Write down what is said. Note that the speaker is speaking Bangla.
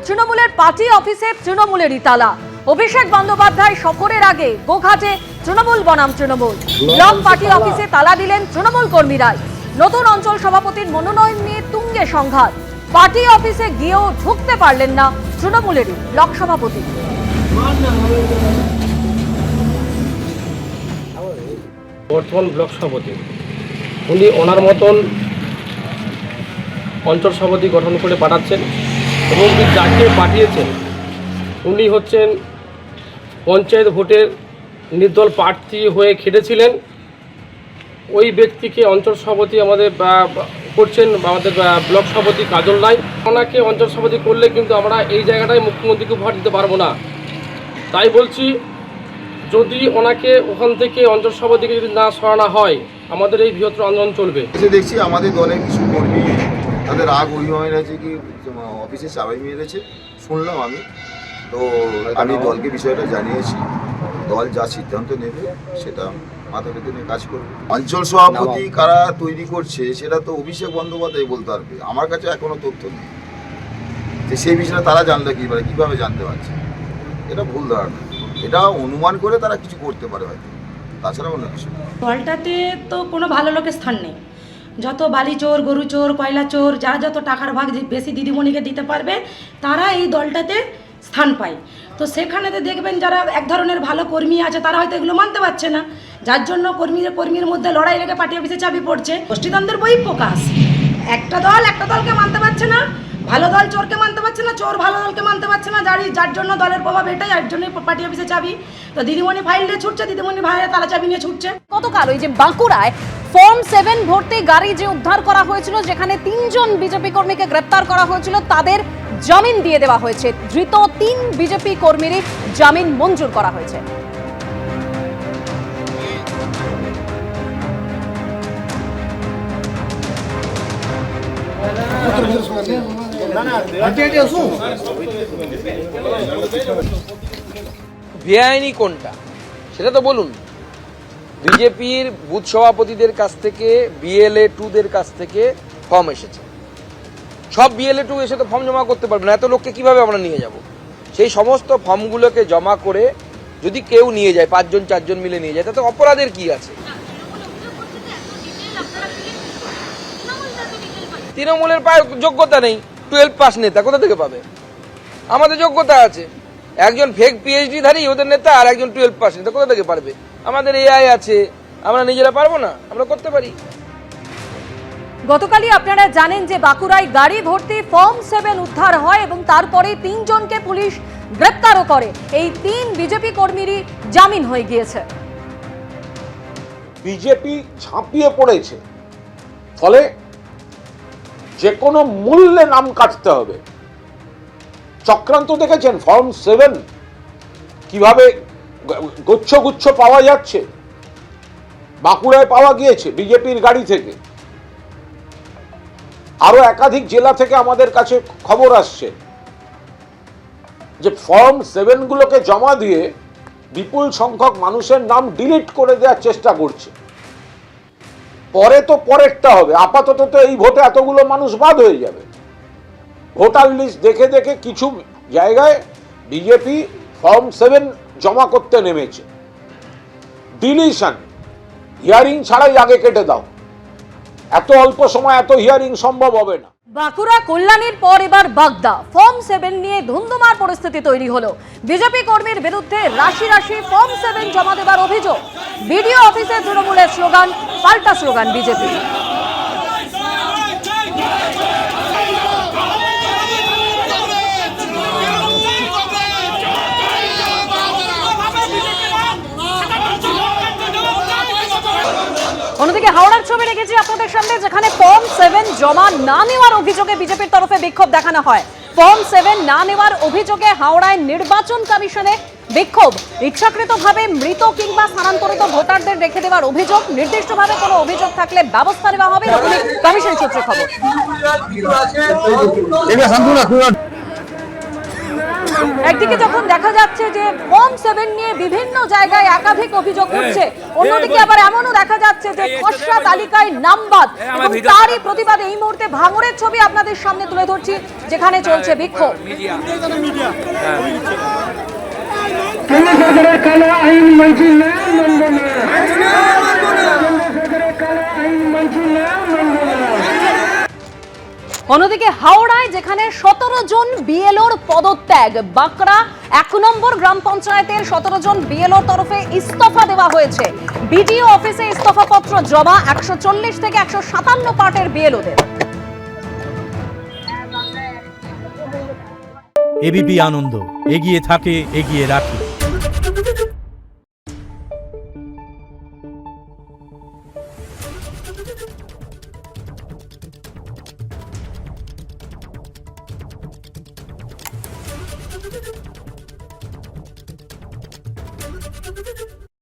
তৃণমূলের পার্টি অফিসে তৃণমূলেরই তালা। অভিষেক বন্দ্যোপাধ্যায় সফরের আগে গোঘাটে তৃণমূল বনাম তৃণমূল। ব্লক পার্টি অফিসে তালা দিলেন তৃণমূল কর্মীরাই। নতুন অঞ্চল সভাপতির মনোনয়ন নিয়ে তুঙ্গে সংঘাত। পার্টি অফিসে গিয়েও ঢুকতে পারলেন না তৃণমূলেরই ব্লক সভাপতি। বর্তমান ব্লক সভাপতি উনি ওনার মতন অঞ্চল সভাপতি গঠন করে পাঠাচ্ছেন এবং যাকে পাঠিয়েছেন উনি হচ্ছেন পঞ্চায়েত ভোটের নির্দল প্রার্থী হয়ে খেটেছিলেন। ওই ব্যক্তিকে অঞ্চল সভাপতি আমাদের করছেন আমাদের ব্লক সভাপতি কাজল রায়। ওনাকে অঞ্চল সভাপতি করলে কিন্তু আমরা এই জায়গাটায় মুখ্যমন্ত্রীকে ভোট দিতে পারবো না। তাই বলছি, যদি ওনাকে ওখান থেকে অঞ্চল সভাপতিকে যদি না সরানো হয় আমাদের এই বৃহত্তর আন্দোলন চলবে। দেখছি আমাদের দলের কিছু কর্মী তাদের রাগ অভিমান আছে কি অফিসে চাবি মেরেছে শুনলাম আমি, তো আমি দলকে বিষয়টা জানিয়েছি। দল যা সিদ্ধান্ত নেবে সেটা মাথা পেতে নিয়ে কাজ করবে। অঞ্চল সভাপতি কারা তৈরি করছে সেটা তো অভিষেক বন্দ্যোপাধ্যায় বলতে পারবে। আমার কাছে এখনো তথ্য নেই যে সেই বিষয়টা তারা জানলে কীভাবে জানতে পারছে। এটা ভুল ধারণা, এটা অনুমান করে তারা কিছু করতে পারে হয়তো, তাছাড়া অন্য কিছু। দলটাতে তো কোনো ভালো লোকের স্থান নেই। যত বালি চোর, গরু চোর, কয়লা চোর, যারা যত টাকার ভাগ বেশি দিদিমণিকে দিতে পারবে তারা এই দলটাতে স্থান পায়। তো সেখানেতে দেখবেন যারা এক ধরনের ভালো কর্মী আছে তারা হয়তো এগুলো মানতে পারছে না, যার জন্য কর্মীর মধ্যে লড়াই লেগে পার্টি অফিসে চাবি পড়ছে। গোষ্ঠীদ্বন্দ্বের বহিঃপ্রকাশ। একটা দলকে মানতে পারছে না, ভালো দল চোরকে মানতে পারছে না, চোর ভালো দলকে মানতে পারছে না, যার জন্য দলের প্রভাব এটাই, এর জন্যই পার্টি অফিসে চাবি। তো দিদিমণি ফাইল নিয়ে ছুটছে, দিদিমণি ভাইয়ের তালা চাবি নিয়ে ছুটছে। গতকাল ওই যে বাঁকুড়ায় ফর্ম 7 ভর্তি গাড়ি যে উদ্ধার করা হয়েছিল, যেখানে 3 জন বিজেপি কর্মীকে গ্রেপ্তার করা হয়েছিল, তাদের জামিন দিয়ে দেওয়া হয়েছে। ধৃত 3 বিজেপি কর্মীরই জামিন মঞ্জুর করা হয়েছে। বেআইনি কোনটা সেটা তো বলুন। বিজেপির বুথ সভাপতিদের কাছ থেকে BLA 2দের কাছ থেকে ফর্ম এসেছে। সব BLA 2 এসে তো ফর্ম জমা করতে পারবে না, এত লোককে কিভাবে আমরা নিয়ে যাব? সেই সমস্ত ফর্মগুলোকে জমা করে যদি কেউ নিয়ে যায়, 5 জন 4 জন মিলে নিয়ে যায়, তাতে অপরাধের কি আছে? তৃণমূলের যোগ্যতা নেই, 12 পাস নেতা কোথা থেকে পাবে? আমাদের যোগ্যতা আছে। একজন ফেক PhD ধারী ওদের নেতা, আর একজন 12 পাস নেতা কোথা থেকে পারবে? আমাদের AI আছে, আমরা নিজেরা পারবো না? আমরা করতে পারি। গতকালই আপনারা জানেন যে বাঁকুড়ায় গাড়ি ভর্তি ফর্ম 7 উদ্ধার হয় এবং তারপরে 3 জনকে পুলিশ গ্রেপ্তারও করে। এই 3 বিজেপি কর্মীরই জামিন হয়ে গিয়েছে। বিজেপি ঝাঁপিয়ে পড়েছে, ফলে যে কোনো মূল্যে নাম কাটতে হবে। চক্রান্ত দেখেছেন ফর্ম 7 কিভাবে গুচ্ছ গুচ্ছ পাওয়া যাচ্ছে, বাঁকুড়ায় পাওয়া গিয়েছে বিজেপির গাড়ি থেকে। আরো একাধিক জেলা থেকে আমাদের কাছে খবর আসছে যে ফর্ম 7 গুলোকে জমা দিয়ে বিপুল সংখ্যক মানুষের নাম ডিলিট করে দেওয়ার চেষ্টা করছে। পরে তো পরেরটা হবে, আপাতত তো এই ভোটে এতগুলো মানুষ বাদ হয়ে যাবে। ভোটার লিস্ট দেখে দেখে কিছু জায়গায় বিজেপি ফর্ম 7 জমা করতে নেমেছে। ডিলিশন, হিয়ারিং ছাড়াই আগে কেটে দাও। এত অল্প সময় এত হিয়ারিং সম্ভব হবে না। বাঁকুড়া কল্যাণীর পর এবার বাগদা। ফর্ম 7 নিয়ে ধুন্ধুমার পরিস্থিতি তৈরি হলো। বিজেপি কর্মীর বিরুদ্ধে রাশি রাশি ফর্ম 7 জমা দেবার অভিযোগ। বিডিও অফিসে তৃণমূলের স্লোগান, পাল্টা স্লোগান বিজেপি। অন্যদিকে হাওড়ার ছবি রেখেছি আপনাদের সামনে, যেখানে ফর্ম 7 জমা না নেওয়ার অভিযোগে বিজেপির তরফে বিক্ষোভ দেখানো হয়। ফর্ম 7 না নেওয়ার অভিযোগে হাওড়ায় নির্বাচন কমিশনে বিক্ষোভ। ইচ্ছাকৃতভাবে মৃত কিংবা স্থানান্তরিত ভোটারদের রেখে দেওয়ার অভিযোগ। নির্দিষ্টভাবে কোনো অভিযোগ থাকলে ব্যবস্থা নেওয়া হবে, এরকমই কমিশন সূত্রে খবর। একদিকে যখন দেখা যাচ্ছে যে ফর্ম 7 নিয়ে বিভিন্ন জায়গায় একাধিক অভিযোগ উঠছে, অন্যদিকে আবার এমনও দেখা যাচ্ছে যে খসড়া তালিকায় নাম বাদ, এবং তারই প্রতিবাদে এই মুহূর্তে ভাঙড়ের ছবি আপনাদের সামনে তুলে ধরছি, যেখানে চলছে বিক্ষোভ। অন্যদিকে হাওড়ায় যেখানে 17 জন বিএলওর পদত্যাগ, বাঁকড়া 1 নম্বর গ্রাম পঞ্চায়েতের 17 জন বিএলওর তরফে ইস্তফা দেওয়া হয়েছে। বিডিও অফিসে ইস্তফাপত্র জমা 140 থেকে 157 পার্টের বিএলওদের। এবিপি আনন্দ, এগিয়ে থাকে, এগিয়ে রাখে।